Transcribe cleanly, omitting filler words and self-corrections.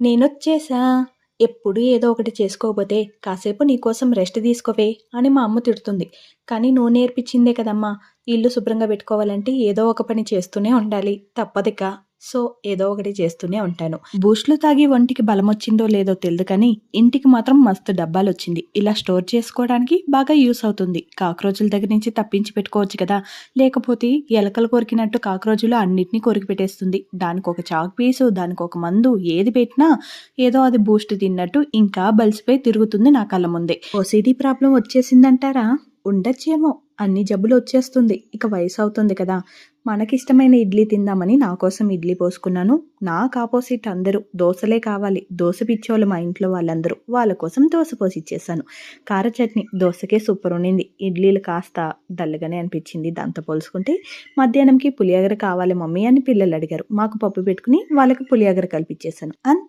నేనొచ్చేసా. ఎప్పుడు ఏదో ఒకటి చేసుకోపోతే కాసేపు నీకోసం రెస్ట్ తీసుకోవే అని మా అమ్మ తిడుతుంది. కానీ నువ్వు నేర్పించిందే కదమ్మా! ఇల్లు శుభ్రంగా పెట్టుకోవాలంటే ఏదో ఒక పని చేస్తూనే ఉండాలి. తప్పదిక. సో, ఏదో ఒకటి చేస్తూనే ఉంటాను. బూస్ట్‌లు తాగి ఒంటికి బలమొచ్చిందో లేదో తెలీదు కానీ, ఇంటికి మాత్రం మస్తు డబ్బాలొచ్చింది. ఇలా స్టోర్ చేసుకోవడానికి బాగా యూజ్ అవుతుంది. కాక్రోచుల దగ్గర నుంచి తప్పించి పెట్టుకోవచ్చు కదా! లేకపోతే ఎలకలు కొరికినట్టు కాక్రోచులు అన్నిటిని కొరికి పెట్టేస్తుంది. దానికొక చాక్ పీసు, దానికొక మందు ఏది పెట్టినా ఏదో అది బూస్ట్ తిన్నట్టు ఇంకా బలిసిపోయి తిరుగుతుంది నా కళ్ళ ముందే. ఓసీడీ ప్రాబ్లం వచ్చేసిందంటారా? ఉండొచ్చేమో. అన్ని జబ్బులు వచ్చేస్తుంది. ఇక వయసు అవుతుంది కదా! మనకిష్టమైన ఇడ్లీ తిందామని నా కోసం ఇడ్లీ పోసుకున్నాను. నాకు ఆపోజిట్ అందరూ దోసలే కావాలి. దోస పిచ్చోళ్ళు మా ఇంట్లో వాళ్ళందరూ. వాళ్ళ కోసం దోస పోసిచ్చేసాను. కార చట్నీ దోసకే సూపర్ ఉండింది. ఇడ్లీలు కాస్త డల్‌గానే అనిపించింది దాంతో పోల్చుకుంటే. మధ్యాహ్నంకి పులిహోర కావాలి మమ్మీ అని పిల్లలు అడిగారు. మాకు పప్పు పెట్టుకుని వాళ్ళకి పులిహోర కలిపిచ్చేసాను. అంతే.